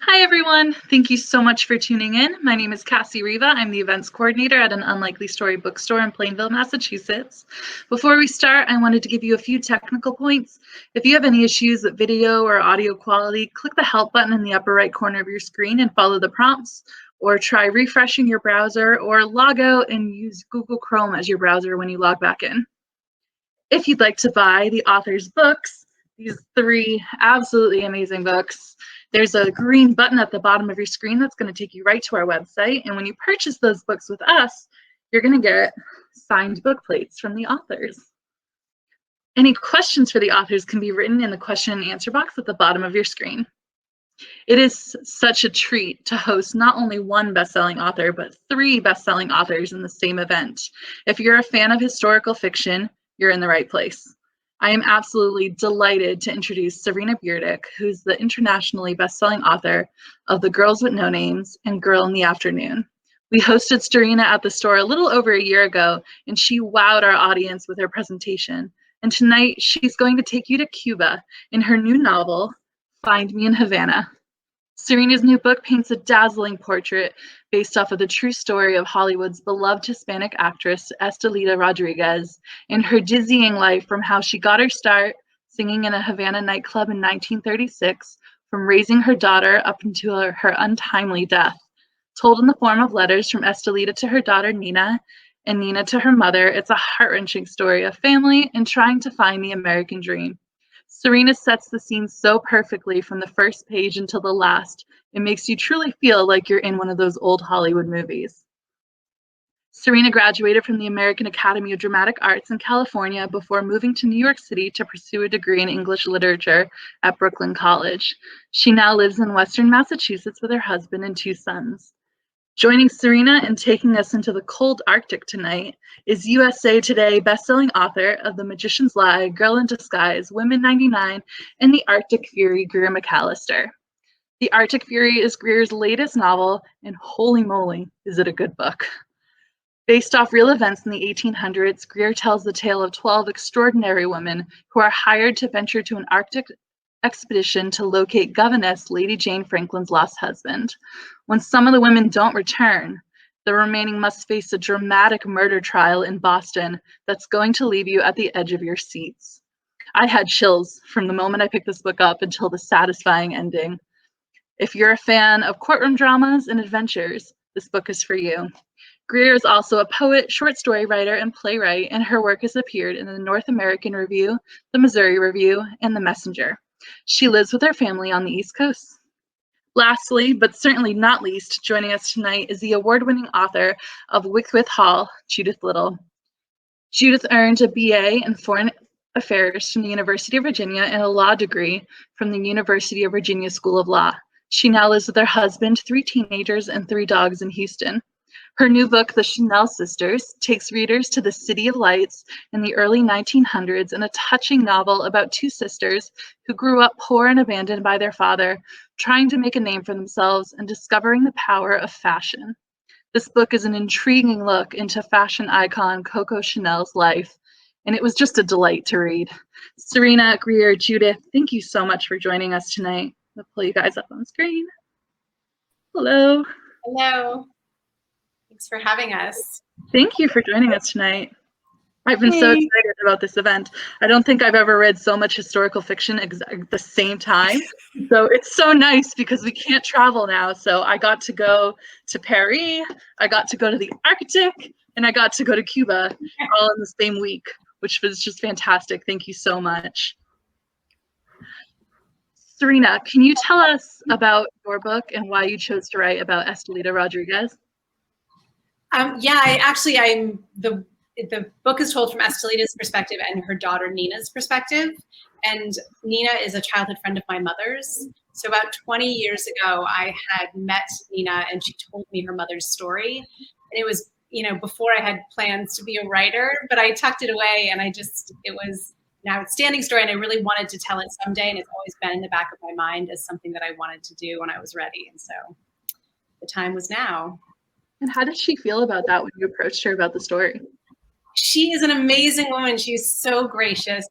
Hi, everyone. Thank you so much for tuning in. My name is Cassie Riva. I'm the events coordinator at an Unlikely Story bookstore in Plainville, Massachusetts. Before we start, I wanted to give you a few technical points. If you have any issues with video or audio quality, click the help button in the upper right corner of your screen and follow the prompts, or try refreshing your browser, or log out and use Google Chrome as your browser when you log back in. If you'd like to buy the author's books, these 3 absolutely amazing books, there's a green button at the bottom of your screen that's going to take you right to our website. And when you purchase those books with us, you're going to get signed book plates from the authors. Any questions for the authors can be written in the question and answer box at the bottom of your screen. It is such a treat to host not only one best-selling author, but 3 best-selling authors in the same event. If you're a fan of historical fiction, you're in the right place. I am absolutely delighted to introduce Serena Burdick, who's the internationally best-selling author of The Girls with No Names and Girl in the Afternoon. We hosted Serena at the store a little over a year ago, and she wowed our audience with her presentation. And tonight, she's going to take you to Cuba in her new novel, Find Me in Havana. Serena's new book paints a dazzling portrait based off of the true story of Hollywood's beloved Hispanic actress, Estelita Rodriguez, and her dizzying life from how she got her start singing in a Havana nightclub in 1936, from raising her daughter up until her untimely death. Told in the form of letters from Estelita to her daughter Nina, and Nina to her mother, it's a heart-wrenching story of family and trying to find the American dream. Serena sets the scene so perfectly from the first page until the last. It makes you truly feel like you're in one of those old Hollywood movies. Serena graduated from the American Academy of Dramatic Arts in California before moving to New York City to pursue a degree in English literature at Brooklyn College. She now lives in Western Massachusetts with her husband and 2 sons. Joining Serena and taking us into the cold Arctic tonight is USA Today bestselling author of The Magician's Lie, Girl in Disguise, Women 99, and The Arctic Fury, Greer Macallister. The Arctic Fury is Greer's latest novel, and holy moly, is it a good book. Based off real events in the 1800s, Greer tells the tale of 12 extraordinary women who are hired to venture to an Arctic expedition to locate Governess Lady Jane Franklin's lost husband. When some of the women don't return, the remaining must face a dramatic murder trial in Boston that's going to leave you at the edge of your seats. I had chills from the moment I picked this book up until the satisfying ending. If you're a fan of courtroom dramas and adventures, this book is for you. Greer is also a poet, short story writer, and playwright, and her work has appeared in the North American Review, the Missouri Review, and the Messenger. She lives with her family on the East Coast. Lastly, but certainly not least, joining us tonight is the award-winning author of WICKWYTHE HALL, Judithe Little. Judith earned a BA in Foreign Affairs from the University of Virginia and a law degree from the University of Virginia School of Law. She now lives with her husband, 3 teenagers, and 3 dogs in Houston. Her new book, The Chanel Sisters, takes readers to the City of Lights in the early 1900s in a touching novel about 2 sisters who grew up poor and abandoned by their father, trying to make a name for themselves and discovering the power of fashion. This book is an intriguing look into fashion icon Coco Chanel's life, and it was just a delight to read. Serena, Greer, Judith, thank you so much for joining us tonight. I'll pull you guys up on the screen. Hello. Hello. Thanks for having us. Thank you for joining us tonight. I've been so excited about this event. I don't think I've ever read so much historical fiction at the same time. So it's so nice because we can't travel now. So I got to go to Paris, I got to go to the Arctic, and I got to go to Cuba all in the same week, which was just fantastic. Thank you so much. Serena, can you tell us about your book and why you chose to write about Estelita Rodriguez? The book is told from Estelita's perspective and her daughter Nina's perspective. And Nina is a childhood friend of my mother's. So about 20 years ago, I had met Nina and she told me her mother's story. And it was, before I had plans to be a writer, but I tucked it away and it was an outstanding story and I really wanted to tell it someday. And it's always been in the back of my mind as something that I wanted to do when I was ready. And so the time was now. And how did she feel about that when you approached her about the story? She is an amazing woman. She's so gracious.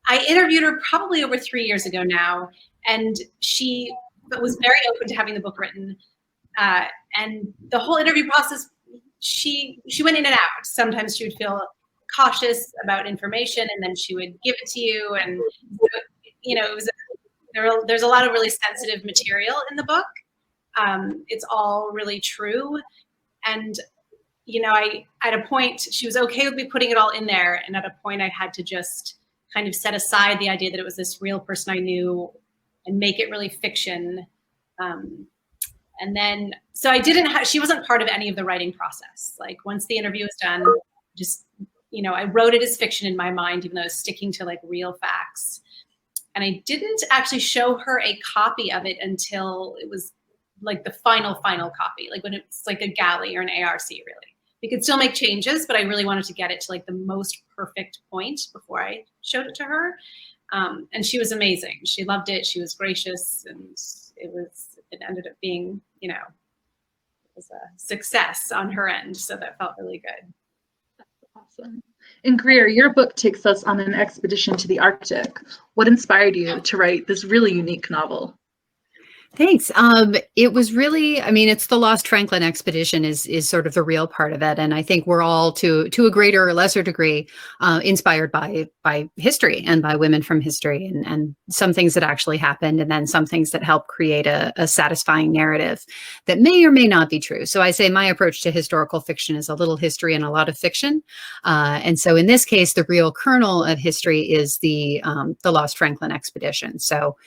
I interviewed her probably over 3 years ago now, and she but was very open to having the book written. And the whole interview process, she went in and out. Sometimes she would feel cautious about information, and then she would give it to you. And it was there's a lot of really sensitive material in the book. It's all really true, and I at a point she was okay with me putting it all in there, and at a point I had to just kind of set aside the idea that it was this real person I knew and make it really fiction. And then, so she wasn't part of any of the writing process. Like once the interview was done, just, I wrote it as fiction in my mind, even though I was sticking to like real facts. And I didn't actually show her a copy of it until it was like the final copy, like when it's like a galley or an ARC, really. We could still make changes, but I really wanted to get it to like the most perfect point before I showed it to her. And she was amazing. She loved it. She was gracious, and it ended up being, it was a success on her end. So that felt really good. That's awesome. And Greer, your book takes us on an expedition to the Arctic. What inspired you to write this really unique novel? Thanks. It was really, it's the Lost Franklin expedition is sort of the real part of it. And I think we're all to a greater or lesser degree inspired by history and by women from history, and some things that actually happened, and then some things that help create a satisfying narrative that may or may not be true. So I say my approach to historical fiction is a little history and a lot of fiction. And so in this case, the real kernel of history is the Lost Franklin expedition. So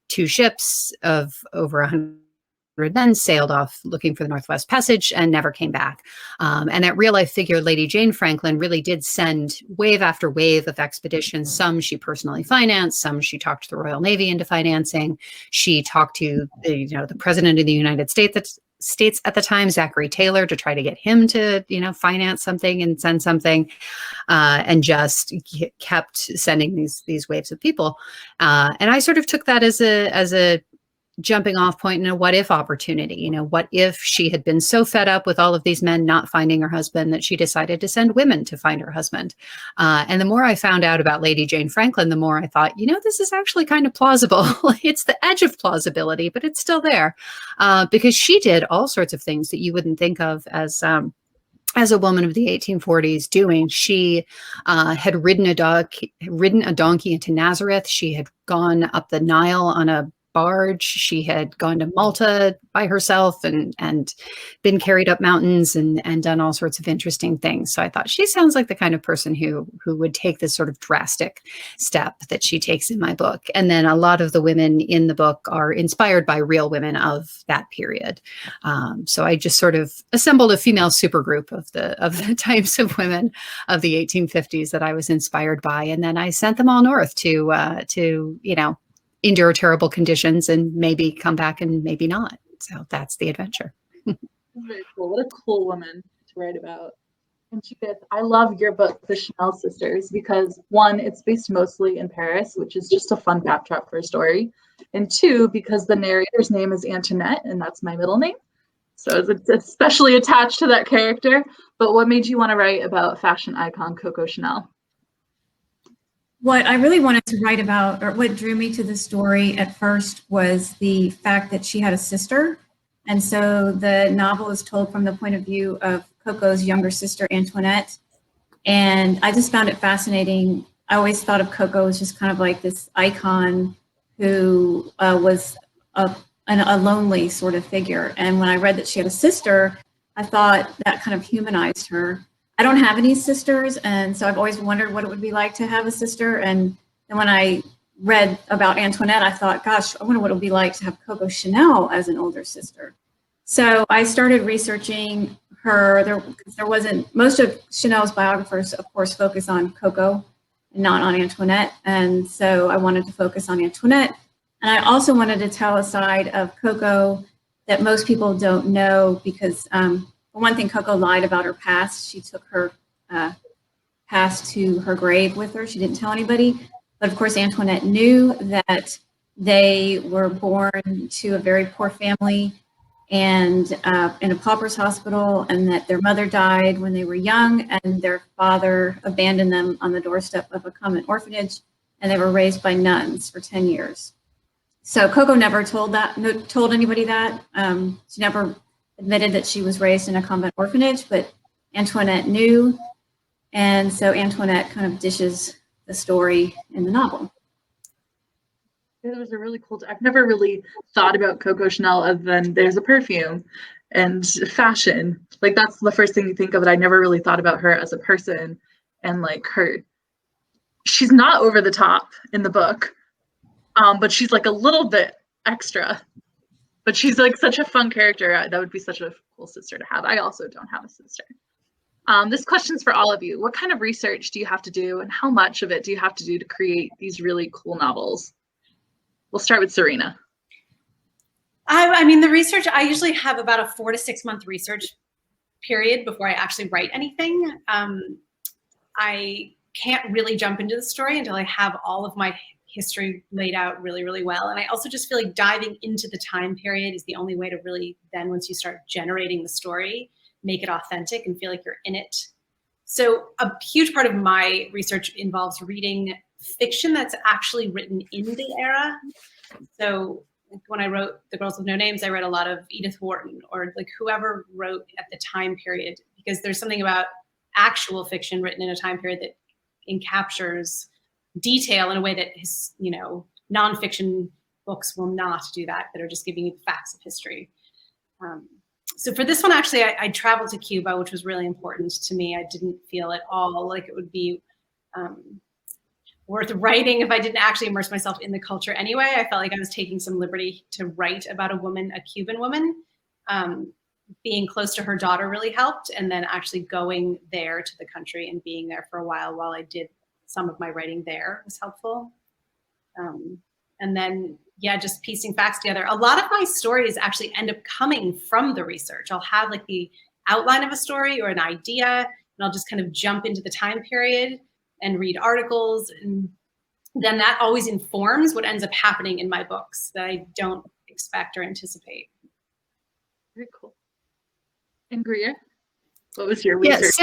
2 ships of over 100 men sailed off looking for the Northwest Passage and never came back. And that real life figure, Lady Jane Franklin, really did send wave after wave of expeditions. Some she personally financed, some she talked the Royal Navy into financing. She talked to the President of the United States at the time, Zachary Taylor, to try to get him to, finance something and send something, and just kept sending these waves of people. And I sort of took that as a jumping off point and a what if opportunity. What if she had been so fed up with all of these men not finding her husband that she decided to send women to find her husband? And the more I found out about Lady Jane Franklin, the more I thought, this is actually kind of plausible. It's the edge of plausibility, but it's still there, because she did all sorts of things that you wouldn't think of as a woman of the 1840s doing. She had ridden a donkey into Nazareth. She had gone up the Nile on a barge. She had gone to Malta by herself and been carried up mountains and done all sorts of interesting things. So I thought she sounds like the kind of person who would take this sort of drastic step that she takes in my book. And then a lot of the women in the book are inspired by real women of that period. So I just sort of assembled a female supergroup of the types of women of the 1850s that I was inspired by. And then I sent them all north to endure terrible conditions and maybe come back and maybe not. So that's the adventure. Very cool. What a cool woman to write about. And Judith, I love your book, The Chanel Sisters, because 1, it's based mostly in Paris, which is just a fun backdrop for a story. And 2, because the narrator's name is Antoinette, and that's my middle name. So it's especially attached to that character. But what made you want to write about fashion icon Coco Chanel? What I really wanted to write about, or what drew me to the story at first, was the fact that she had a sister. And so the novel is told from the point of view of Coco's younger sister, Antoinette. And I just found it fascinating. I always thought of Coco as just kind of like this icon who was a lonely sort of figure. And when I read that she had a sister, I thought that kind of humanized her. I don't have any sisters, and so I've always wondered what it would be like to have a sister. And then when I read about Antoinette, I thought, gosh, I wonder what it would be like to have Coco Chanel as an older sister. So I started researching her. There wasn't, most of Chanel's biographers, of course, focus on Coco and not on Antoinette. And so I wanted to focus on Antoinette. And I also wanted to tell a side of Coco that most people don't know, because for one thing, Coco lied about her past. She took her past to her grave with her. She didn't tell anybody. But of course, Antoinette knew that they were born to a very poor family and in a pauper's hospital, and that their mother died when they were young, and their father abandoned them on the doorstep of a convent orphanage, and they were raised by nuns for 10 years. So Coco never told anybody that. She never admitted that she was raised in a convent orphanage, but Antoinette knew. And so Antoinette kind of dishes the story in the novel. It was a really cool. I've never really thought about Coco Chanel other than there's a perfume and fashion. Like that's the first thing you think of. But I never really thought about her as a person and like her. She's not over the top in the book, but she's like a little bit extra. But she's like such a fun character. That would be such a cool sister to have. I also don't have a sister. This question's for all of you. What kind of research do you have to do, and how much of it do you have to do to create these really cool novels? We'll start with Serena. I mean, the research, I usually have about a 4 to 6 month research period before I actually write anything. I can't really jump into the story until I have all of my history laid out really, really well. And I also just feel like diving into the time period is the only way to really then, once you start generating the story, make it authentic and feel like you're in it. So a huge part of my research involves reading fiction that's actually written in the era. So when I wrote The Girls with No Names, I read a lot of Edith Wharton or like whoever wrote at the time period, because there's something about actual fiction written in a time period that encaptures detail in a way that his, nonfiction books will not do that are just giving you the facts of history. So for this one, actually, I traveled to Cuba, which was really important to me. I didn't feel at all like it would be worth writing if I didn't actually immerse myself in the culture anyway. I felt like I was taking some liberty to write about a woman, a Cuban woman. Being close to her daughter really helped. And then actually going there to the country and being there for a while I did some of my writing there was helpful. And then, yeah, just piecing facts together. A lot of my stories actually end up coming from the research. I'll have like the outline of a story or an idea, and I'll just kind of jump into the time period and read articles. And then that always informs what ends up happening in my books that I don't expect or anticipate. Very cool. And Greer, what was your research?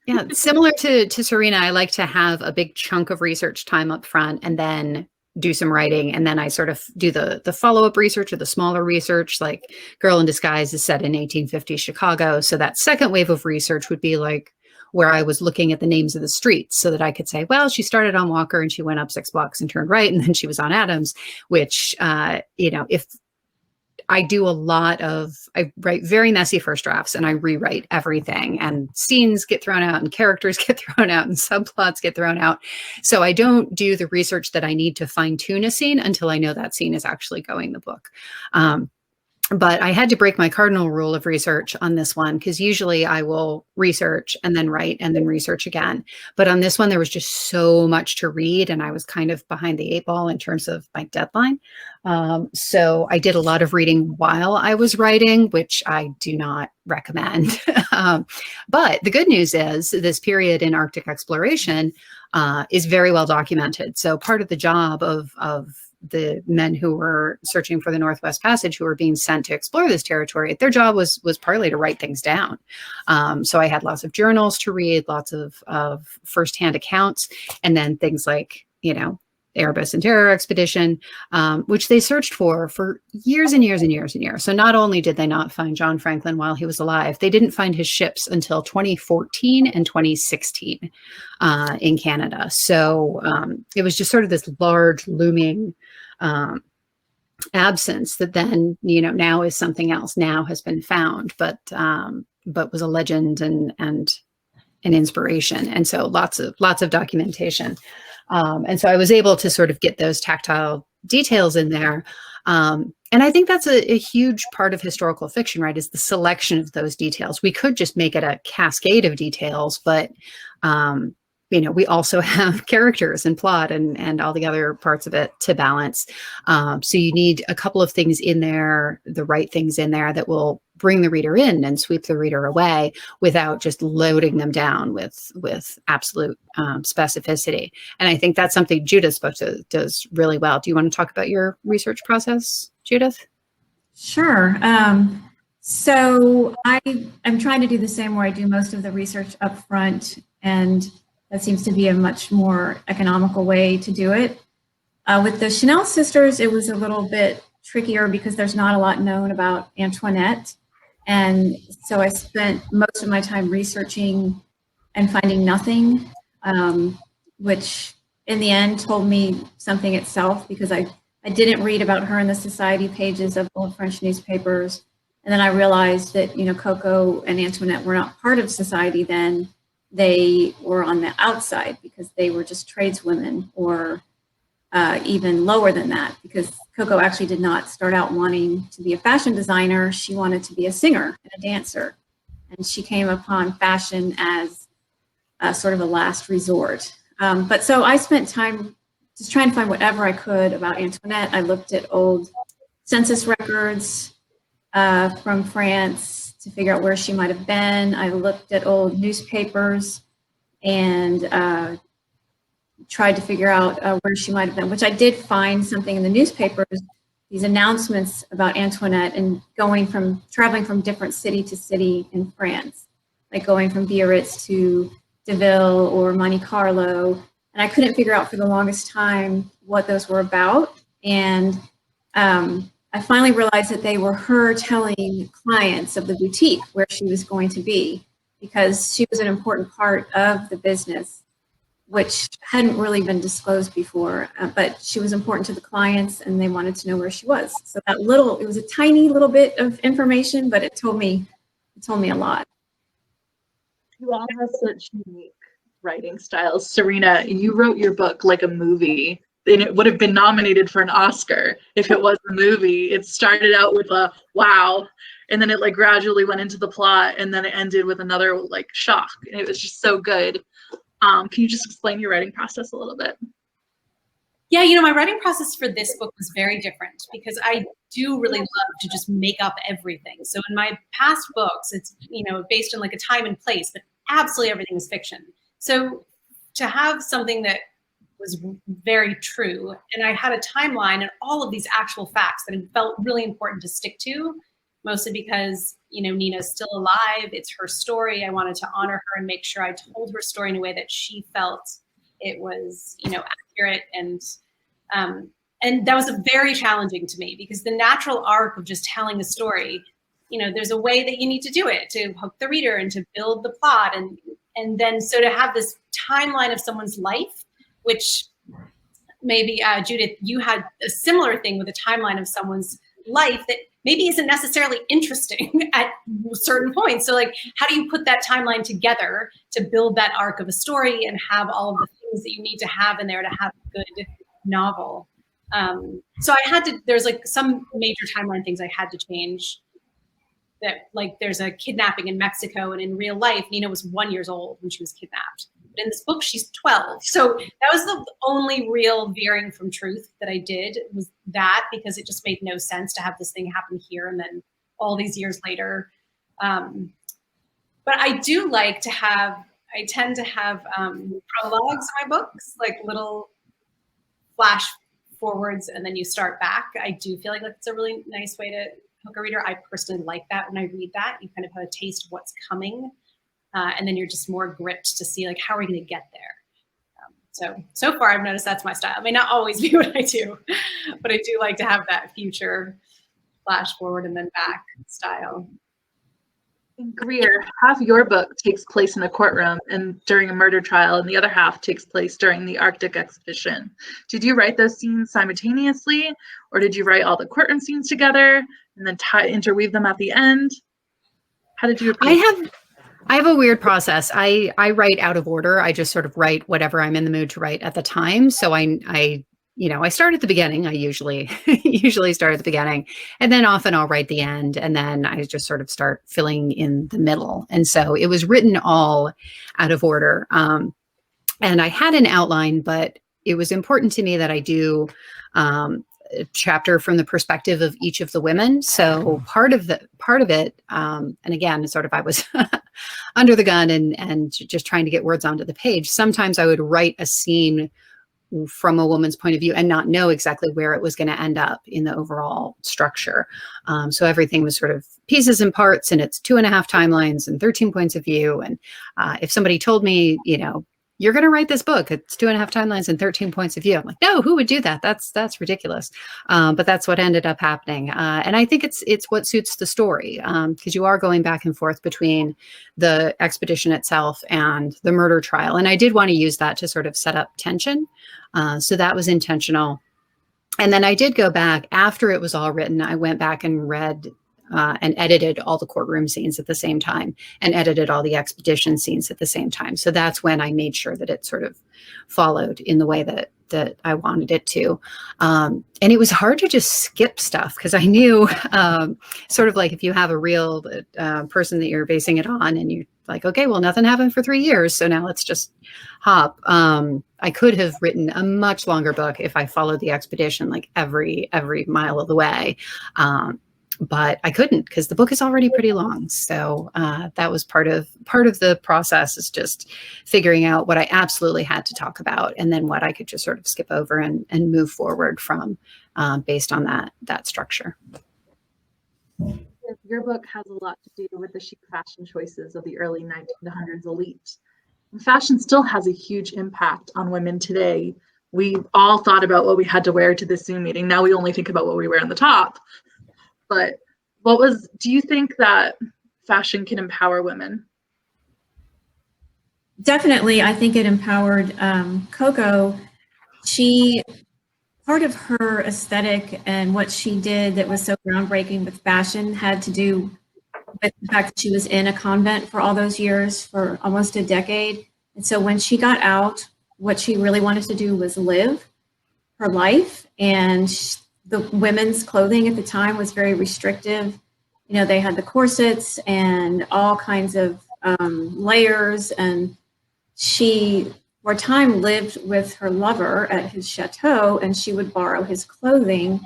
Yeah, similar to Serena, I like to have a big chunk of research time up front and then do some writing. And then I sort of do the follow-up research or the smaller research, like Girl in Disguise is set in 1850 Chicago. So that second wave of research would be like where I was looking at the names of the streets so that I could say, well, she started on Walker and she went up 6 blocks and turned right. And then she was on Adams, which, if I do I write very messy first drafts and I rewrite everything, and scenes get thrown out and characters get thrown out and subplots get thrown out. So I don't do the research that I need to fine tune a scene until I know that scene is actually going the book. But I had to break my cardinal rule of research on this one, because usually I will research and then write and then research again. But on this one, there was just so much to read and I was kind of behind the 8 ball in terms of my deadline. So I did a lot of reading while I was writing, which I do not recommend. But the good news is this period in Arctic exploration is very well documented. So part of the job of the men who were searching for the Northwest Passage, who were being sent to explore this territory, their job was partly to write things down. So I had lots of journals to read, lots of firsthand accounts, and then things like, Erebus and Terror Expedition, which they searched for years and years and years and years. So not only did they not find John Franklin while he was alive, they didn't find his ships until 2014 and 2016 in Canada. So it was just sort of this large looming absence that then, now is something else, now has been found, but was a legend and an inspiration. And so lots of documentation. And so I was able to sort of get those tactile details in there. And I think that's a huge part of historical fiction, right? Is the selection of those details. We could just make it a cascade of details, but, we also have characters and plot and all the other parts of it to balance. So you need a couple of things in there, the right things in there that will bring the reader in and sweep the reader away without just loading them down with absolute specificity. And I think that's something Judith's book does really well. Do you want to talk about your research process, Judith? Sure. So I'm trying to do the same where I do most of the research up front, and that seems to be a much more economical way to do it. With the Chanel sisters, it was a little bit trickier because there's not a lot known about Antoinette. And so I spent most of my time researching and finding nothing, which in the end told me something itself, because I didn't read about her in the society pages of old French newspapers. And then I realized that, Coco and Antoinette were not part of society then. They were on the outside because they were just tradeswomen, or even lower than that, because Coco actually did not start out wanting to be a fashion designer. She wanted to be a singer and a dancer. And she came upon fashion as sort of a last resort. But so I spent time just trying to find whatever I could about Antoinette. I looked at old census records from France to figure out where she might have been. I looked at old newspapers and tried to figure out where she might have been, which I did find something in the newspapers, these announcements about Antoinette and traveling from different city to city in France, like going from Biarritz to Deauville or Monte Carlo. And I couldn't figure out for the longest time what those were about. And I finally realized that they were her telling clients of the boutique where she was going to be, because she was an important part of the business, which hadn't really been disclosed before, but she was important to the clients and they wanted to know where she was. So it was a tiny little bit of information, but it told me a lot. You all have such unique writing styles. Serena, you wrote your book like a movie, and it would have been nominated for an Oscar if it was a movie. It started out with a wow, and then it like gradually went into the plot, and then it ended with another like shock. And it was just so good. Can you just explain your writing process a little bit? Yeah, my writing process for this book was very different because I do really love to just make up everything. So in my past books, it's, based on like a time and place, but absolutely everything is fiction. So to have something that was very true, and I had a timeline and all of these actual facts that it felt really important to stick to, mostly because, Nina's still alive. It's her story. I wanted to honor her and make sure I told her story in a way that she felt it was, accurate. And that was very challenging to me, because the natural arc of just telling a story, there's a way that you need to do it to hook the reader and to build the plot. And then so to have this timeline of someone's life, which maybe Judith, you had a similar thing with a timeline of someone's life that maybe isn't necessarily interesting at certain points. So like, how do you put that timeline together to build that arc of a story and have all of the things that you need to have in there to have a good novel? So there's like some major timeline things I had to change. That like there's a kidnapping in Mexico, and in real life, Nina was 1 year old when she was kidnapped. But in this book, she's 12. So that was the only real veering from truth that I did, was that, because it just made no sense to have this thing happen here and then all these years later. But I do like to I tend to have prologues in my books, like little flash forwards, and then you start back. I do feel like that's a really nice way to hook a reader. I personally like that. When I read that, you kind of have a taste of what's coming. And then you're just more gripped to see like, how are we going to get there? So far I've noticed that's my style. It may not always be what I do, but I do like to have that future flash forward and then back style. In Greer, half your book takes place in a courtroom and during a murder trial, and the other half takes place during the Arctic expedition. Did you write those scenes simultaneously, or did you write all the courtroom scenes together and then interweave them at the end? How did you approach I have a weird process. I write out of order. I just sort of write whatever I'm in the mood to write at the time. So I start at the beginning. I usually start at the beginning, and then often I'll write the end, and then I just sort of start filling in the middle. And so it was written all out of order. And I had an outline, but it was important to me that I do a chapter from the perspective of each of the women. So part of it, and again, sort of I was under the gun and just trying to get words onto the page. Sometimes I would write a scene from a woman's point of view and not know exactly where it was going to end up in the overall structure. So everything was sort of pieces and parts, and it's 2.5 timelines and 13 points of view. And if somebody told me, you're going to write this book. It's 2.5 timelines and 13 points of view. I'm like, no, who would do that? That's ridiculous. But that's what ended up happening. And I think it's what suits the story, because you are going back and forth between the expedition itself and the murder trial. And I did want to use that to sort of set up tension. So that was intentional. And then I did go back after it was all written. I went back and read and edited all the courtroom scenes at the same time, and edited all the expedition scenes at the same time. So that's when I made sure that it sort of followed in the way that I wanted it to. And it was hard to just skip stuff, because I knew sort of like if you have a real person that you're basing it on, and you're like, okay, well, nothing happened for 3 years, so now let's just hop. I could have written a much longer book if I followed the expedition like every mile of the way. But I couldn't, because the book is already pretty long. So that was part of the process, is just figuring out what I absolutely had to talk about, and then what I could just sort of skip over and move forward from based on that structure. Your book has a lot to do with the chic fashion choices of the early 1900s elite. And fashion still has a huge impact on women today. We all thought about what we had to wear to the Zoom meeting. Now we only think about what we wear on the top. But do you think that fashion can empower women? Definitely, I think it empowered Coco. Part of her aesthetic and what she did that was so groundbreaking with fashion had to do with the fact that she was in a convent for all those years, for almost a decade. And so when she got out, what she really wanted to do was live her life. And the women's clothing at the time was very restrictive. You know, they had the corsets and all kinds of layers. And she, for a time, lived with her lover at his chateau, and she would borrow his clothing.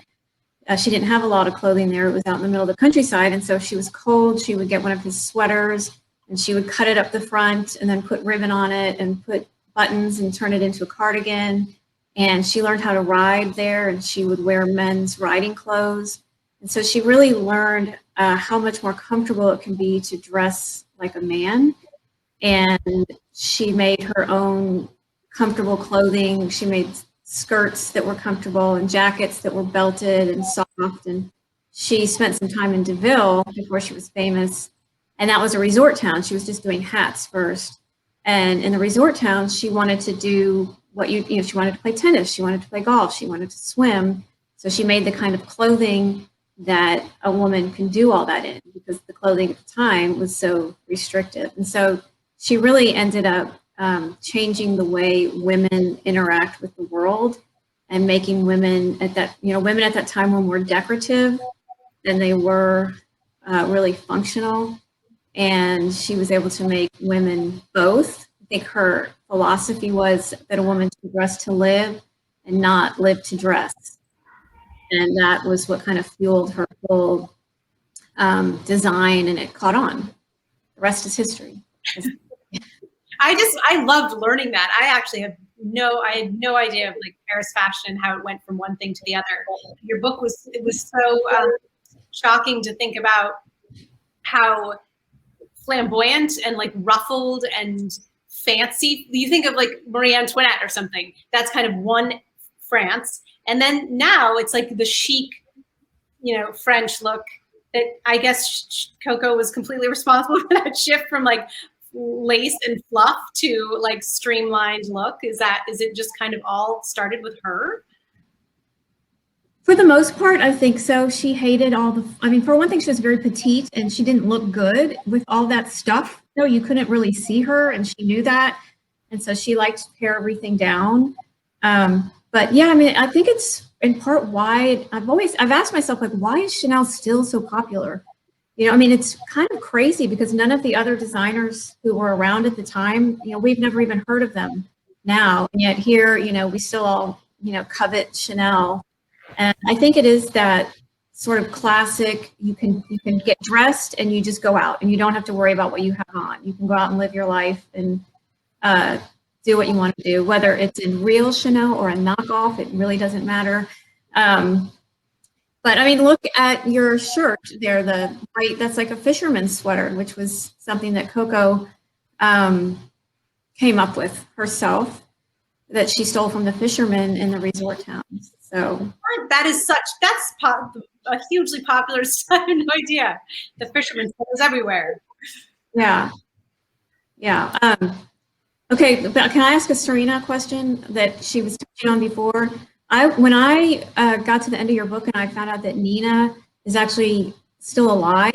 She didn't have a lot of clothing there. It was out in the middle of the countryside. And so if she was cold, she would get one of his sweaters, and she would cut it up the front and then put ribbon on it and put buttons and turn it into a cardigan. And she learned how to ride there, and she would wear men's riding clothes. And so she really learned how much more comfortable it can be to dress like a man. And she made her own comfortable clothing. She made skirts that were comfortable and jackets that were belted and soft. And she spent some time in DeVille before she was famous. And that was a resort town. She was just doing hats first. And in the resort town, she wanted to do she wanted to play tennis, she wanted to play golf, she wanted to swim. So she made the kind of clothing that a woman can do all that in, because the clothing at the time was so restrictive. And so she really ended up changing the way women interact with the world, and making women at that time were more decorative than they were really functional. And she was able to make women both. I think her philosophy was that a woman should dress to live and not live to dress. And that was what kind of fueled her whole design, and it caught on. The rest is history. I loved learning that. I actually had no idea of like Paris fashion, how it went from one thing to the other. Your book was so shocking to think about how flamboyant and like ruffled and fancy. You think of like Marie Antoinette or something. That's kind of one France. And then now it's like the chic, French look that I guess Coco was completely responsible for that shift from like lace and fluff to like streamlined look. Is it just kind of all started with her? For the most part, I think so. She hated for one thing, she was very petite and she didn't look good with all that stuff. No, you couldn't really see her, and she knew that. And so she liked to pare everything down. But yeah, I think it's in part why I've asked myself, like, why is Chanel still so popular? It's kind of crazy, because none of the other designers who were around at the time, we've never even heard of them now. And yet here, we still all, covet Chanel. And I think it is that sort of classic, you can get dressed and you just go out, and you don't have to worry about what you have on. You can go out and live your life and do what you want to do, whether it's in real Chanel or a knockoff, it really doesn't matter. But look at your shirt there, that's like a fisherman's sweater, which was something that Coco came up with herself that she stole from the fishermen in the resort towns. So that's a hugely popular stuff. I have no idea. The fisherman was everywhere. yeah. Okay, but can I ask a Serena question that she was touching on before? When I got to the end of your book and I found out that Nina is actually still alive,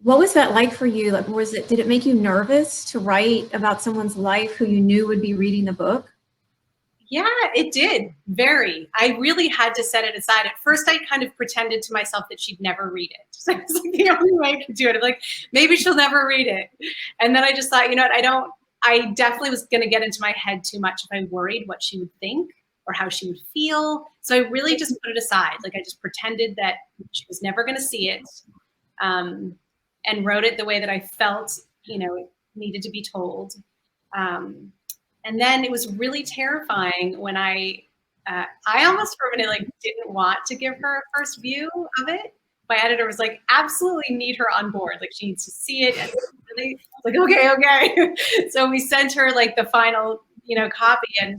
what was that like for you? Like, did it make you nervous to write about someone's life who you knew would be reading the book? Yeah, it did. Very. I really had to set it aside. At first, I kind of pretended to myself that she'd never read it. So it was like the only way I could do it. I'm like, maybe she'll never read it. And then I just thought, you know what, I definitely was going to get into my head too much if I worried what she would think or how she would feel. So I really just put it aside. Like, I just pretended that she was never going to see it, and wrote it the way that I felt, it needed to be told. And then it was really terrifying when I almost for a minute didn't want to give her a first view of it. My editor was like, absolutely need her on board. Like, she needs to see it. And really, like, okay. So we sent her the final, copy. And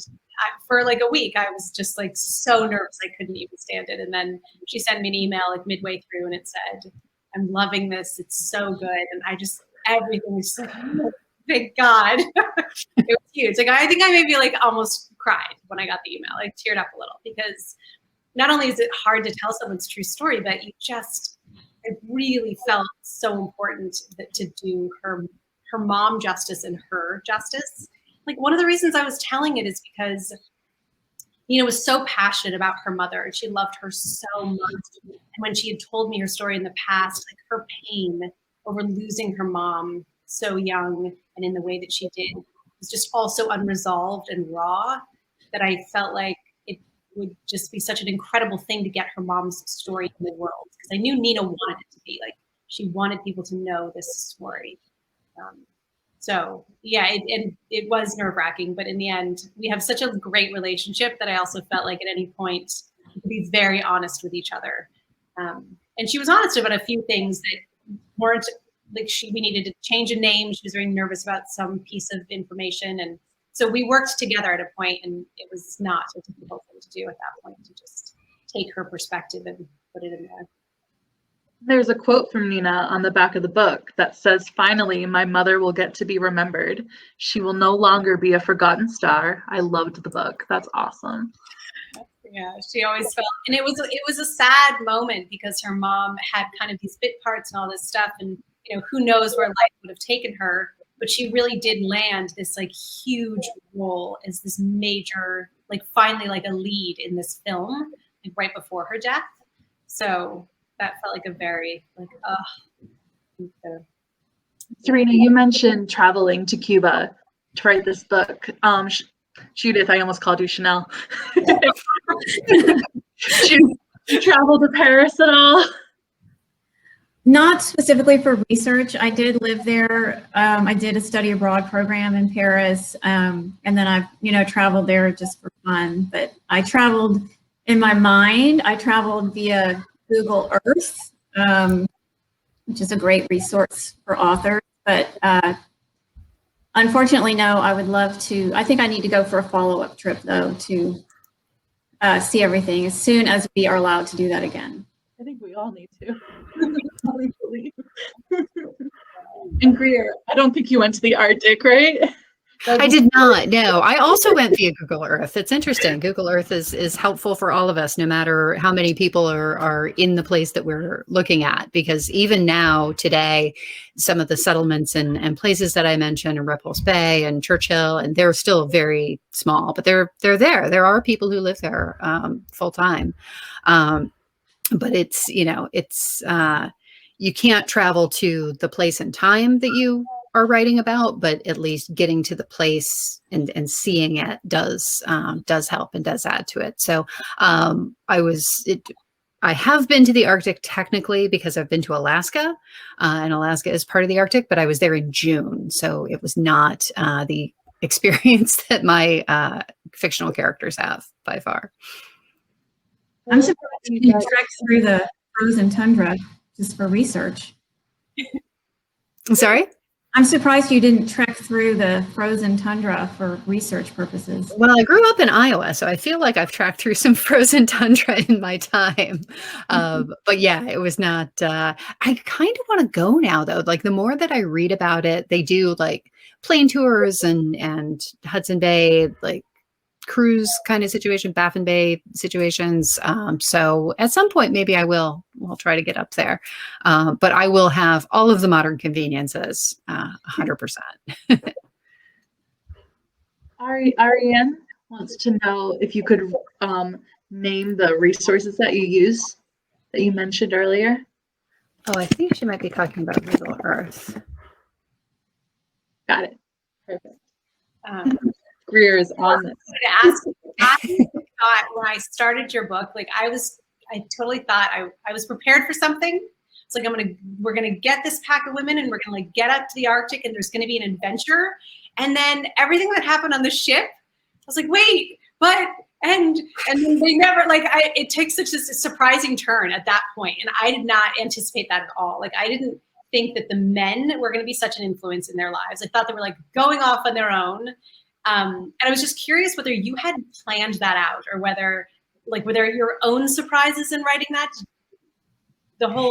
for a week, I was just so nervous I couldn't even stand it. And then she sent me an email midway through, and it said, I'm loving this. It's so good. And everything was so good. Thank God. It was huge. I think I maybe almost cried when I got the email. I teared up a little, because not only is it hard to tell someone's true story, but it really felt so important to do her mom justice and her justice. One of the reasons I was telling it is because Nina was so passionate about her mother, and she loved her so much. And when she had told me her story in the past, her pain over losing her mom so young and in the way that she did was just all so unresolved and raw, that I felt like it would just be such an incredible thing to get her mom's story in the world, because I knew Nina wanted it to be she wanted people to know this story. So yeah, it was nerve-wracking, but in the end, we have such a great relationship that I also felt like at any point we could be very honest with each other. And she was honest about a few things that weren't we needed to change a name. She was very nervous about some piece of information. And so we worked together at a point, and it was not a difficult thing to do at that point, to just take her perspective and put it in there. There's a quote from Nina on the back of the book that says, "Finally, my mother will get to be remembered. She will no longer be a forgotten star." I loved the book. That's awesome. Yeah, she always felt, and it was a sad moment, because her mom had kind of these bit parts and all this stuff, and who knows where life would have taken her, but she really did land this huge role as this major, finally a lead in this film, right before her death. So that felt like a very Serena, you mentioned traveling to Cuba to write this book. Judith, I almost called you Chanel. You travel to Paris at all? Not specifically for research. I did live there. I did a study abroad program in Paris, and then I've traveled there just for fun. But I traveled in my mind. I traveled via Google Earth, which is a great resource for authors. But unfortunately, no. I would love to. I think I need to go for a follow-up trip, though, to see everything as soon as we are allowed to do that again. I think we all need to. And Greer, I don't think you went to the Arctic, right? I did not. No, I also went via Google Earth. It's interesting. Google Earth is helpful for all of us, no matter how many people are in the place that we're looking at. Because even now, today, some of the settlements and places that I mentioned, Repulse Bay and Churchill, and they're still very small, but they're there. There are people who live there full time. But it's you can't travel to the place and time that you are writing about, but at least getting to the place and seeing it does help and does add to it. So I have been to the Arctic technically because I've been to Alaska, and Alaska is part of the Arctic, but I was there in June, so it was not the experience that my fictional characters have by far. I'm surprised you didn't trek through the frozen tundra just for research. Sorry? I'm surprised you didn't trek through the frozen tundra for research purposes. Well, I grew up in Iowa, so I feel like I've tracked through some frozen tundra in my time. But yeah, it was not. I kind of want to go now, though. Like the more that I read about it, they do like plane tours and Hudson Bay, like cruise kind of situation, Baffin Bay situations. So at some point, maybe will try to get up there. But I will have all of the modern conveniences, 100%. Ariane wants to know if you could name the resources that you use that you mentioned earlier. Oh, I think she might be talking about Middle Earth. Got it. Perfect. Greer is on this. I thought when I started your book, like I totally thought I was prepared for something. It's like we're gonna get this pack of women and we're gonna like get up to the Arctic and there's gonna be an adventure. And then everything that happened on the ship, I was like, wait, but and then they never it takes such a surprising turn at that point. And I did not anticipate that at all. Like I didn't think that the men were gonna be such an influence in their lives. I thought they were like going off on their own. And I was just curious whether you had planned that out or whether were there your own surprises in writing that?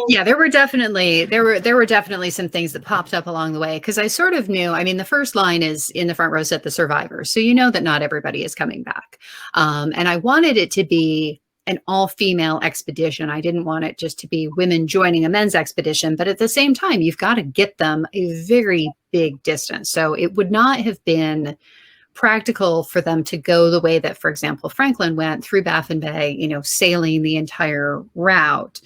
Yeah, there were definitely some things that popped up along the way because I sort of knew. I mean, the first line is in the front row set the survivors, so you know that not everybody is coming back. And I wanted it to be an all-female expedition. I didn't want it just to be women joining a men's expedition, but at the same time, you've got to get them a very big distance. So it would not have been practical for them to go the way that, for example, Franklin went through Baffin Bay, sailing the entire route.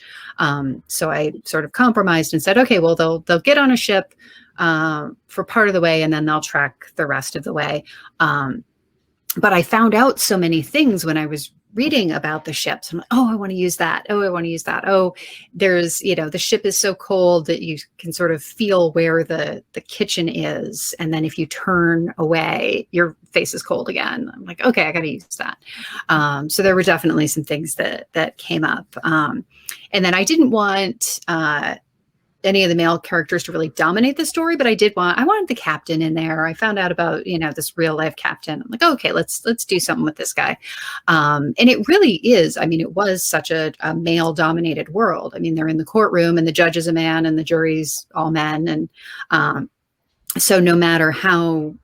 So I sort of compromised and said, okay, well, they'll get on a ship for part of the way and then they'll trek the rest of the way. But I found out so many things when I was reading about the ships. I'm like, oh, I want to use that. Oh, I want to use that. Oh, there's, the ship is so cold that you can sort of feel where the kitchen is. And then if you turn away, your face is cold again. I'm like, okay, I got to use that. So there were definitely some things that came up. And then I didn't want any of the male characters to really dominate the story, but I wanted the captain in there. I found out about, this real life captain. I'm like, okay, let's do something with this guy. And it really is, it was such a male dominated world. They're in the courtroom and the judge is a man and the jury's all men. And so no matter how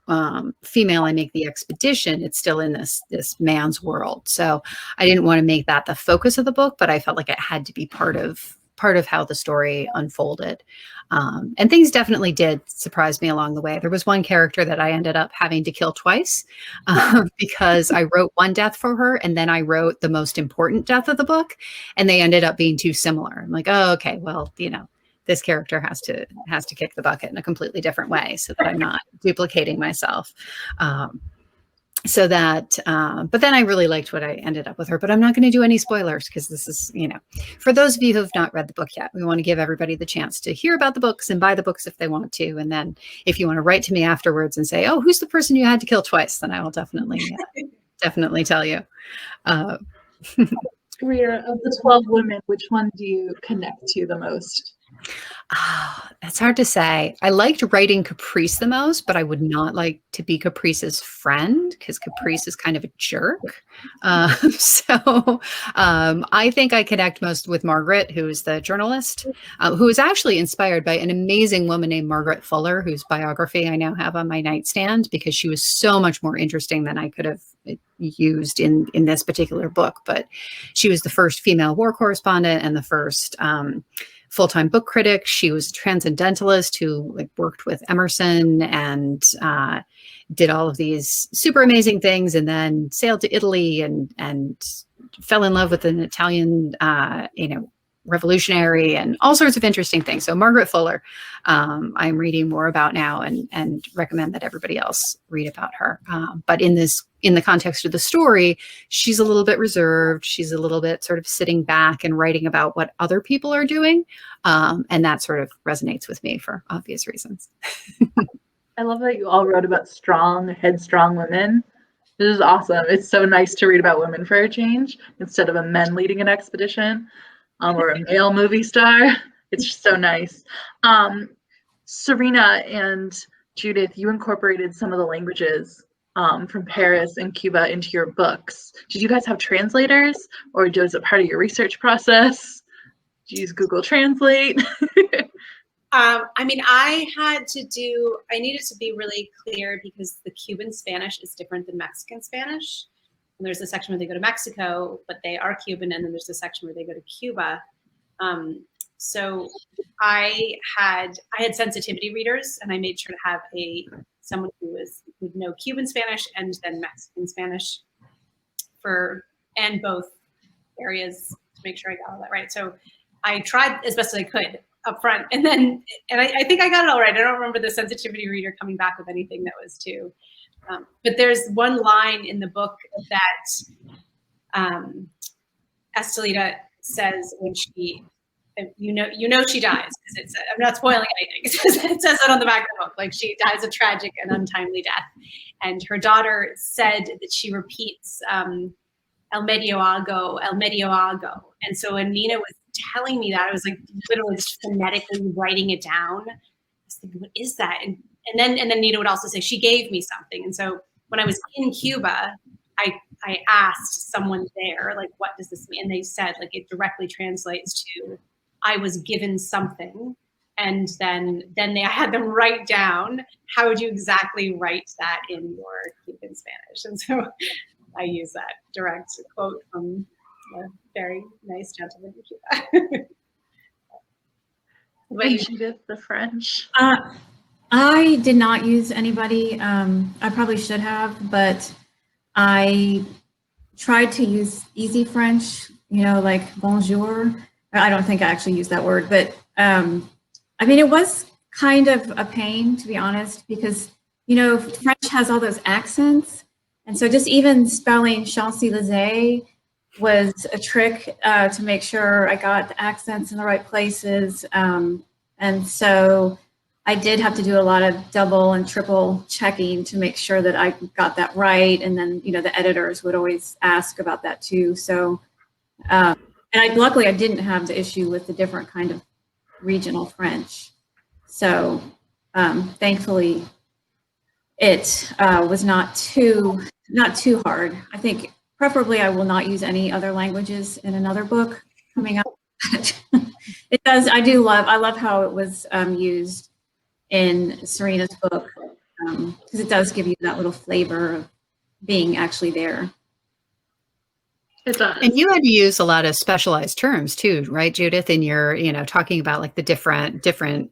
female I make the expedition, it's still in this man's world. So I didn't want to make that the focus of the book, but I felt like it had to be part of how the story unfolded. And things definitely did surprise me along the way. There was one character that I ended up having to kill twice because I wrote one death for her and then I wrote the most important death of the book and they ended up being too similar. I'm like, oh, okay, well, this character has to kick the bucket in a completely different way so that I'm not duplicating myself. So that, but then I really liked what I ended up with her, but I'm not going to do any spoilers because this is, for those of you who have not read the book yet, we want to give everybody the chance to hear about the books and buy the books if they want to. And then if you want to write to me afterwards and say, oh, who's the person you had to kill twice? Then I will definitely tell you. Greer, of the 12 women, which one do you connect to the most? That's hard to say. I liked writing Caprice the most, but I would not like to be Caprice's friend because Caprice is kind of a jerk. So I think I connect most with Margaret, who is the journalist, who is actually inspired by an amazing woman named Margaret Fuller, whose biography I now have on my nightstand because she was so much more interesting than I could have used in this particular book. But she was the first female war correspondent and the first full-time book critic. She was a transcendentalist who worked with Emerson and did all of these super amazing things and then sailed to Italy and fell in love with an Italian, revolutionary and all sorts of interesting things. So Margaret Fuller, I'm reading more about now and recommend that everybody else read about her. But in the context of the story, she's a little bit reserved. She's a little bit sort of sitting back and writing about what other people are doing. And that sort of resonates with me for obvious reasons. I love that you all wrote about strong, headstrong women. This is awesome. It's so nice to read about women for a change instead of a men leading an expedition or a male movie star. It's just so nice. Serena and Judith, you incorporated some of the languages from Paris and Cuba into your books. Did you guys have translators, or was it part of your research process? Did you use Google Translate? I mean, I needed to be really clear because the Cuban Spanish is different than Mexican Spanish. And there's a section where they go to Mexico, but they are Cuban, and then there's a section where they go to Cuba. So I had sensitivity readers, and I made sure to have someone who would know Cuban Spanish and then Mexican Spanish and both areas to make sure I got all that right. So I tried as best as I could up front, and I think I got it all right. I don't remember the sensitivity reader coming back with anything that was too. But there's one line in the book that Estelita says when she, you know she dies, because I'm not spoiling anything. It says it on the back of the book, like she dies a tragic and untimely death. And her daughter said that she repeats El medio algo, El medio algo. And so when Nina was telling me that, I was like literally just phonetically writing it down. I was thinking, what is that? And then Nina would also say, she gave me something. And so when I was in Cuba, I asked someone there, like, what does this mean? And they said, like, it directly translates to, I was given something. And then I had them write down, how would you exactly write that in your Cuban Spanish? And so I use that direct quote from a very nice gentleman in Cuba. And Judith, the French. I did not use anybody. I probably should have, but I tried to use easy French, like bonjour. I don't think I actually used that word, but I mean, it was kind of a pain, to be honest, because, French has all those accents. And so just even spelling Champs-Élysées was a trick to make sure I got the accents in the right places. And so I did have to do a lot of double and triple checking to make sure that I got that right. And then, the editors would always ask about that too. So, and luckily I didn't have the issue with the different kind of regional French. So thankfully it was not too hard. I think preferably I will not use any other languages in another book coming up. I love how it was used in Serena's book, because it does give you that little flavor of being actually there. It does. And you had to use a lot of specialized terms too, right, Judith, in your, talking about like the different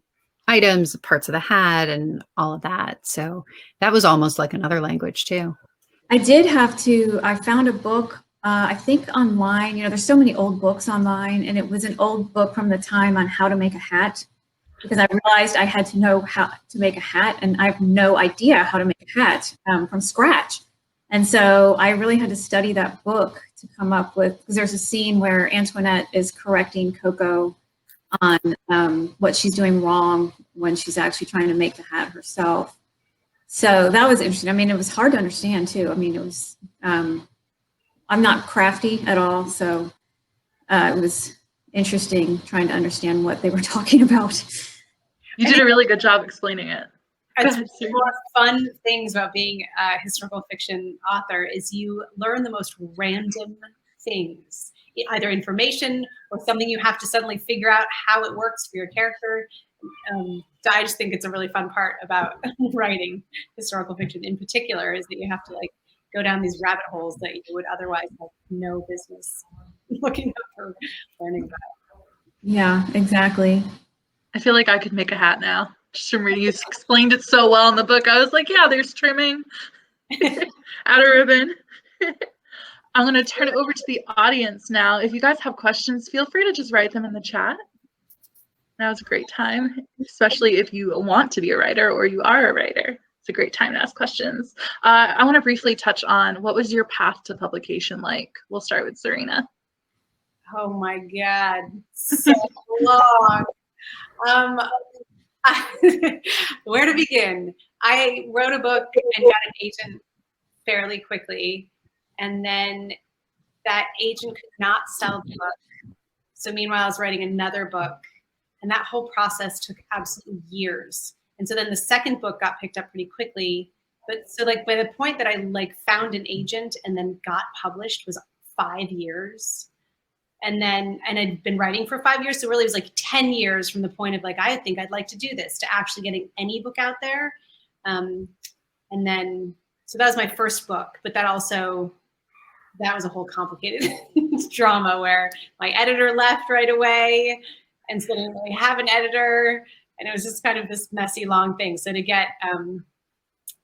items, parts of the hat and all of that. So that was almost like another language too. I did have to, I found a book, I think online, there's so many old books online, and it was an old book from the time on how to make a hat, because I realized I had to know how to make a hat, and I have no idea how to make a hat from scratch. And so I really had to study that book to come up with, because there's a scene where Antoinette is correcting Coco on what she's doing wrong when she's actually trying to make the hat herself. So that was interesting. I mean, it was hard to understand too. I mean, it was, I'm not crafty at all. So it was interesting trying to understand what they were talking about. You did a really good job explaining it. One of the fun things about being a historical fiction author is you learn the most random things, either information or something you have to suddenly figure out how it works for your character. I just think it's a really fun part about writing historical fiction in particular, is that you have to like go down these rabbit holes that you would otherwise have no business looking up or learning about. Yeah, exactly. I feel like I could make a hat now. Just from reading, you explained it so well in the book. I was like, yeah, there's trimming, add a ribbon. I'm going to turn it over to the audience now. If you guys have questions, feel free to just write them in the chat. Now is a great time, especially if you want to be a writer or you are a writer. It's a great time to ask questions. I want to briefly touch on, what was your path to publication like? We'll start with Serena. Oh my God, so long. Where to begin? I wrote a book and got an agent fairly quickly, and then that agent could not sell the book. So meanwhile, I was writing another book, And that whole process took absolutely years. And so then the second book got picked up pretty quickly. But so like by the point that I like found an agent and then got published was 5 years. And I'd been writing for 5 years. So really it was like 10 years from the point of like, I think I'd like to do this to actually getting any book out there. And then, so that was my first book, but that was a whole complicated drama where my editor left right away. And so I didn't really have an editor. And it was just kind of this messy, long thing. So to get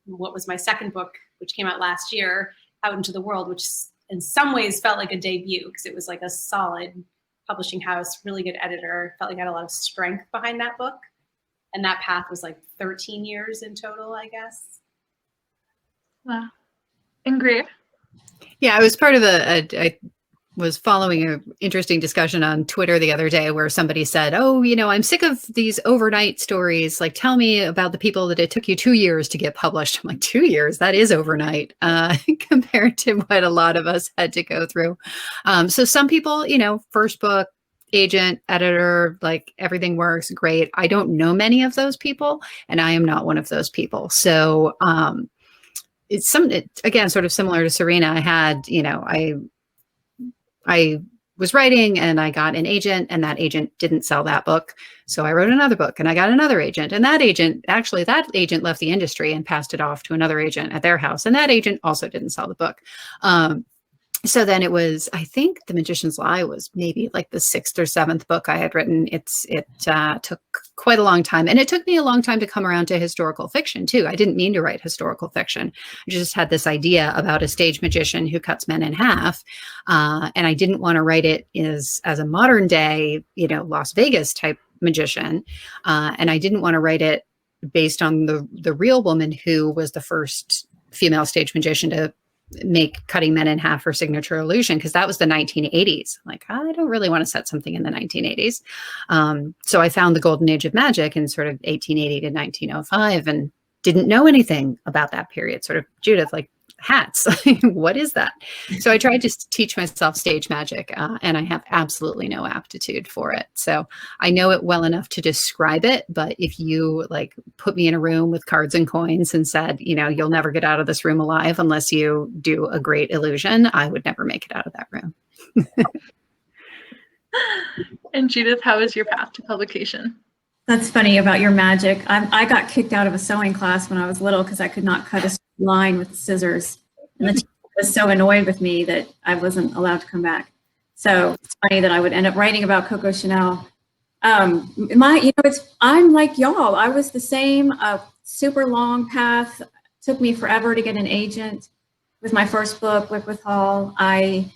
what was my second book, which came out last year, out into the world, which in some ways felt like a debut because it was like a solid publishing house, really good editor, felt like I had a lot of strength behind that book. And that path was like 13 years in total, I guess. Wow. And Greer? Yeah, I was part of I was following an interesting discussion on Twitter the other day where somebody said, oh, I'm sick of these overnight stories. Like, tell me about the people that it took you 2 years to get published. I'm like, 2 years? That is overnight compared to what a lot of us had to go through. So some people, first book, agent, editor, like everything works great. I don't know many of those people, and I am not one of those people. So it's again, sort of similar to Serena. I had, I was writing and I got an agent, and that agent didn't sell that book. So I wrote another book and I got another agent, and that agent left the industry and passed it off to another agent at their house. And that agent also didn't sell the book. So then it was, I think The Magician's Lie was maybe like the 6th or 7th book I had written. It took quite a long time. And it took me a long time to come around to historical fiction too. I didn't mean to write historical fiction. I just had this idea about a stage magician who cuts men in half. And I didn't want to write it as a modern day, Las Vegas type magician. And I didn't want to write it based on the real woman who was the first female stage magician to make cutting men in half her signature illusion, because that was the 1980s. Like, I don't really want to set something in the 1980s. So I found the golden age of magic in sort of 1880 to 1905 and didn't know anything about that period. Sort of, Judith, like, hats. What is that? So I tried to teach myself stage magic, and I have absolutely no aptitude for it. So I know it well enough to describe it, but if you like put me in a room with cards and coins and said, you'll never get out of this room alive unless you do a great illusion, I would never make it out of that room. And Judith, how is your path to publication? That's funny about your magic. I got kicked out of a sewing class when I was little because I could not cut a line with scissors. And the teacher was so annoyed with me that I wasn't allowed to come back. So it's funny that I would end up writing about Coco Chanel. I'm like y'all. I was the same, super long path. Took me forever to get an agent. With my first book, WICKWYTHE HALL, I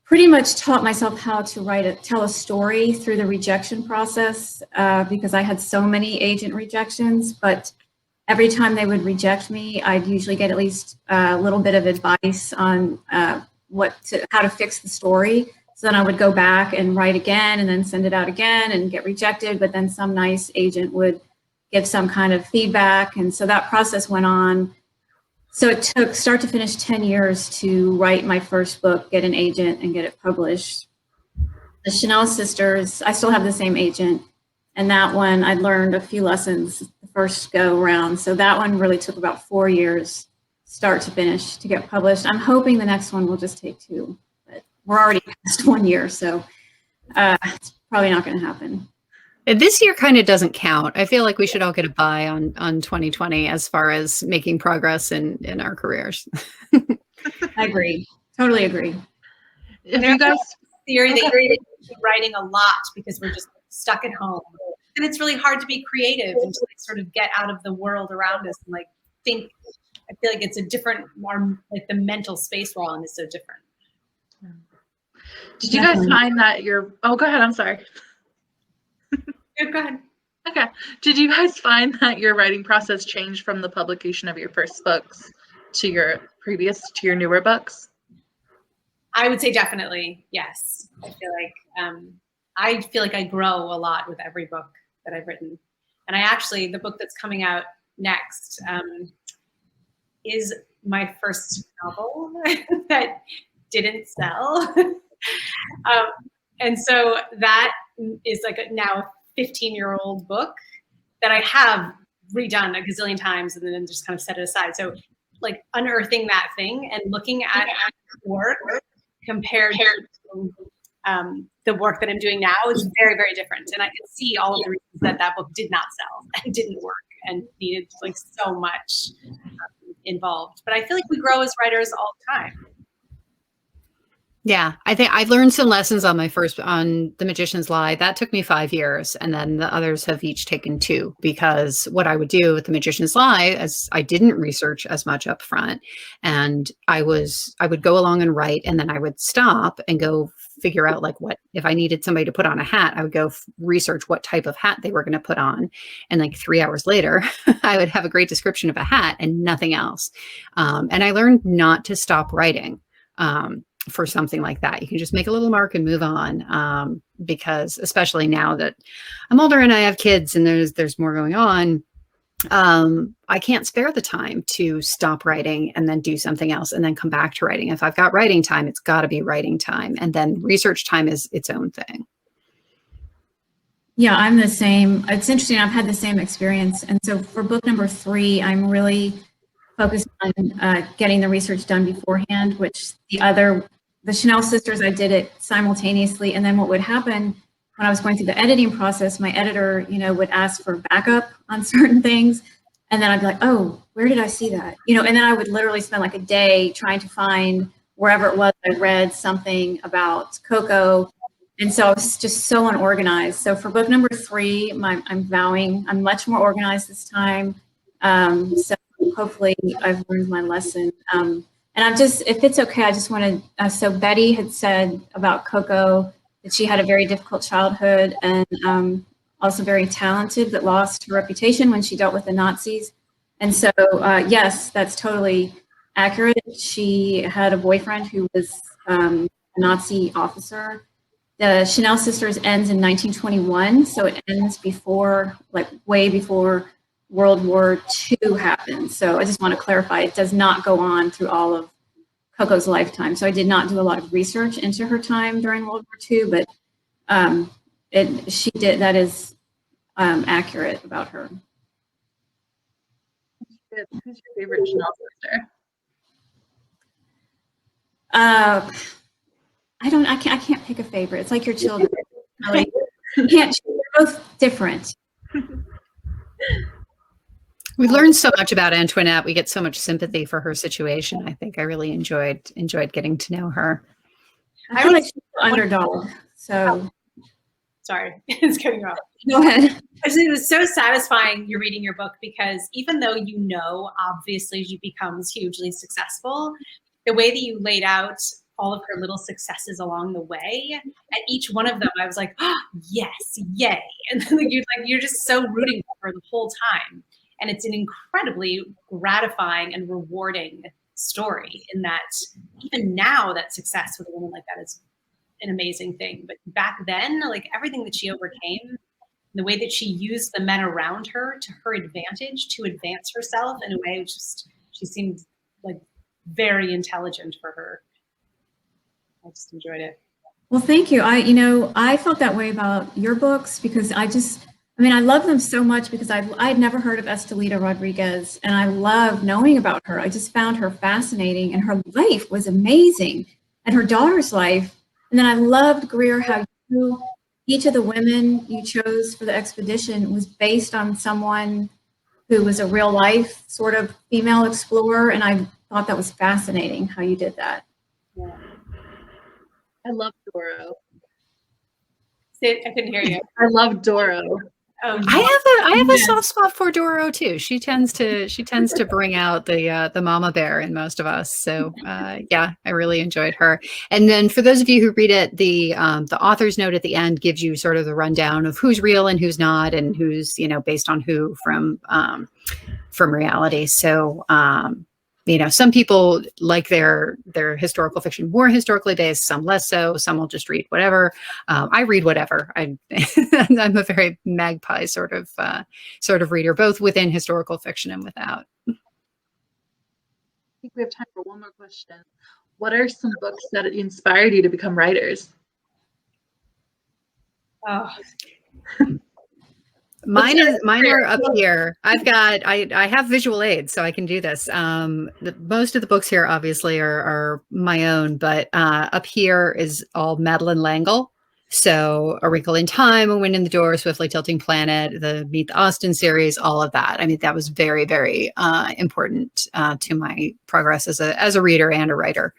pretty much taught myself how to tell a story through the rejection process because I had so many agent rejections. But every time they would reject me, I'd usually get at least a little bit of advice on how to fix the story. So then I would go back and write again and then send it out again and get rejected. But then some nice agent would give some kind of feedback. And so that process went on. So it took start to finish 10 years to write my first book, get an agent, and get it published. The Chanel sisters, I still have the same agent. And that one, I learned a few lessons the first go around. So that one really took about 4 years, start to finish, to get published. I'm hoping the next one will just take 2, but we're already past 1 year. So it's probably not going to happen. This year kind of doesn't count. I feel like we should all get a buy on 2020 as far as making progress in our careers. I agree. Totally agree. If you guys theory that you're writing a lot because we're just stuck at home, and it's really hard to be creative and to like sort of get out of the world around us and like think. I feel like it's a different, more like the mental space we're all in is so different. Did you guys find that oh, go ahead. I'm sorry. Go ahead. Okay. Did you guys find that your writing process changed from the publication of your first books to your newer books? I would say definitely, yes. I feel like I grow a lot with every book that I've written. And the book that's coming out next is my first novel that didn't sell. And so that is like now 15-year-old book that I have redone a gazillion times and then just kind of set it aside. So like unearthing that thing and looking at work compared to the work that I'm doing now is very, very different. And I can see all of the reasons that that book did not sell and didn't work and needed like so much involved. But I feel like we grow as writers all the time. Yeah, I think I learned some lessons on The Magician's Lie. That took me 5 years. And then the others have each taken 2, because what I would do with The Magician's Lie is I didn't research as much up front. And I would go along and write, and then I would stop and go figure out like what, if I needed somebody to put on a hat, I would go research what type of hat they were going to put on. And like 3 hours later, I would have a great description of a hat and nothing else. And I learned not to stop writing. For something like that, you can just make a little mark and move on. Because especially now that I'm older and I have kids and there's more going on, I can't spare the time to stop writing and then do something else and then come back to writing. If I've got writing time, it's got to be writing time, and then research time is its own thing. Yeah, I'm the same. It's interesting. I've had the same experience. And so for book number 3, I'm really focused on getting the research done beforehand, which the Chanel sisters, I did it simultaneously. And then what would happen when I was going through the editing process, my editor, would ask for backup on certain things. And then I'd be like, oh, where did I see that? And then I would literally spend like a day trying to find wherever it was I read something about Coco. And so I was just so unorganized. So for book number 3, I'm vowing I'm much more organized this time. So hopefully I've learned my lesson. And if it's okay, I just want to, so Betty had said about Coco that she had a very difficult childhood and also very talented, but lost her reputation when she dealt with the Nazis. And so, yes, that's totally accurate. She had a boyfriend who was a Nazi officer. The Chanel Sisters ends in 1921, so it ends before, like way before World War II happened. So I just want to clarify, it does not go on through all of Coco's lifetime. So I did not do a lot of research into her time during World War II, but she did. That is accurate about her. Who's your favorite Chanel sister? I can't pick a favorite. It's like your children. Really. You can't. They're both different. We've learned so much about Antoinette. We get so much sympathy for her situation. I think I really enjoyed getting to know her. I feel like she's the underdog. So sorry, it's cutting you off. Go ahead. It was so satisfying you're reading your book, because even though obviously she becomes hugely successful, the way that you laid out all of her little successes along the way, at each one of them, I was like, oh, yes, yay. And then you're just so rooting for her the whole time. And it's an incredibly gratifying and rewarding story in that even now that success with a woman like that is an amazing thing. But back then, like everything that she overcame, the way that she used the men around her to her advantage to advance herself in a way which she seemed like very intelligent for her. I just enjoyed it. Well, thank you. I felt that way about your books because I love them so much because I'd never heard of Estelita Rodriguez, and I love knowing about her. I just found her fascinating, and her life was amazing, and her daughter's life. And then I loved, Greer, how each of the women you chose for the expedition was based on someone who was a real life sort of female explorer, and I thought that was fascinating how you did that. Yeah. I love Doro. I couldn't hear you. I love Doro. Oh, I have a soft spot for Doro too. She tends to bring out the mama bear in most of us. So yeah, I really enjoyed her. And then for those of you who read it, the author's note at the end gives you sort of the rundown of who's real and who's not, and who's based on who from reality. So some people like their historical fiction more historically based, some less so. Some will just read whatever. I read whatever. I'm a very magpie sort of reader, both within historical fiction and without. I think we have time for one more question. What are some books that inspired you to become writers? Oh, Mine are up here. I have visual aids, so I can do this. Most of the books here obviously are my own, but up here is all Madeline L'Engle. So A Wrinkle in Time, A Wind in the Door, Swiftly Tilting Planet, the Meet the Austen series, all of that. I mean, that was very, very important to my progress as a reader and a writer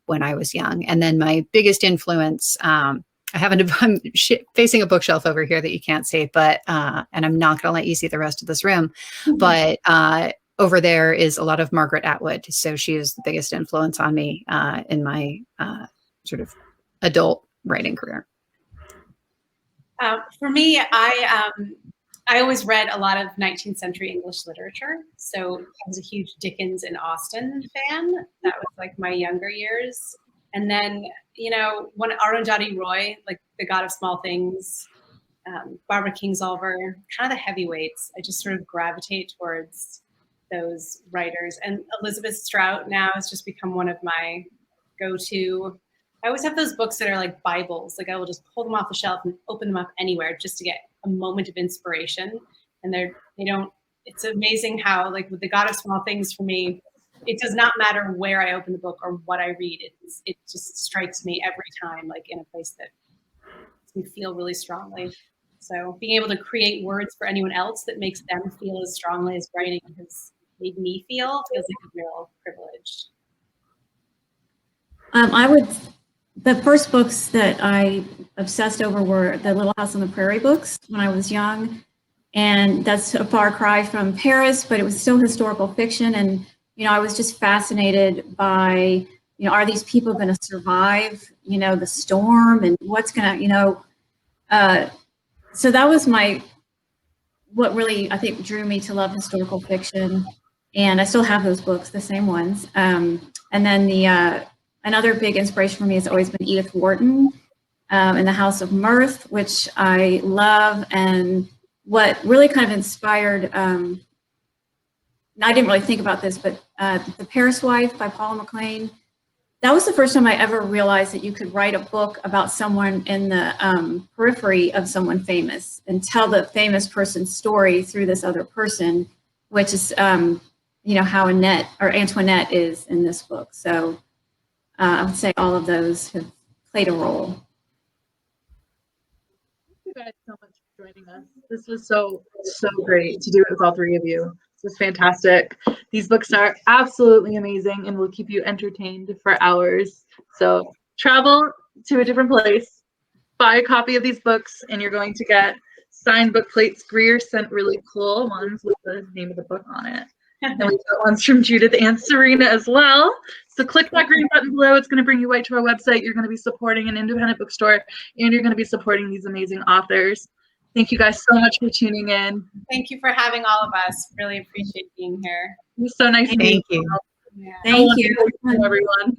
when I was young. And then my biggest influence, I'm facing a bookshelf over here that you can't see, but and I'm not going to let you see the rest of this room, but over there is a lot of Margaret Atwood. So she is the biggest influence on me in my sort of adult writing career. For me, I always read a lot of 19th century English literature. So I was a huge Dickens and Austen fan. That was like my younger years. And then, you know, when Arundhati Roy, like The God of Small Things, Barbara Kingsolver, kind of the heavyweights, I just sort of gravitate towards those writers. And Elizabeth Strout now has just become one of my go-to. I always have those books that are like Bibles. Like I will just pull them off the shelf and open them up anywhere just to get a moment of inspiration. And it's amazing how, like with The God of Small Things, for me, it does not matter where I open the book or what I read. It just strikes me every time, like in a place that makes me feel really strongly. So being able to create words for anyone else that makes them feel as strongly as writing has made me feel feels like a real privilege. The first books that I obsessed over were the Little House on the Prairie books when I was young. And that's a far cry from Paris, but it was still historical fiction. And, you know, I was just fascinated by, you know, are these people going to survive, you know, the storm and what's going to, you know, so that was what really, I think, drew me to love historical fiction. And I still have those books, the same ones. And then another big inspiration for me has always been Edith Wharton in The House of Mirth, which I love. And what really kind of inspired, I didn't really think about this, but The Paris Wife by Paula McLean, that was the first time I ever realized that you could write a book about someone in the periphery of someone famous and tell the famous person's story through this other person, which is, you know, how Antoinette is in this book. So I would say all of those have played a role. Thank you guys so much for joining us. This was so great to do it with all three of you. This was fantastic. These books are absolutely amazing and will keep you entertained for hours. So travel to a different place, buy a copy of these books, and you're going to get signed book plates. Greer sent really cool ones with the name of the book on it. And we got ones from Judith and Serena as well. So click that green button below. It's going to bring you right to our website. You're going to be supporting an independent bookstore, and you're going to be supporting these amazing authors. Thank you guys so much for tuning in. Thank you for having all of us. Really appreciate being here. It was so nice meeting you. Yeah. Thank you, everyone.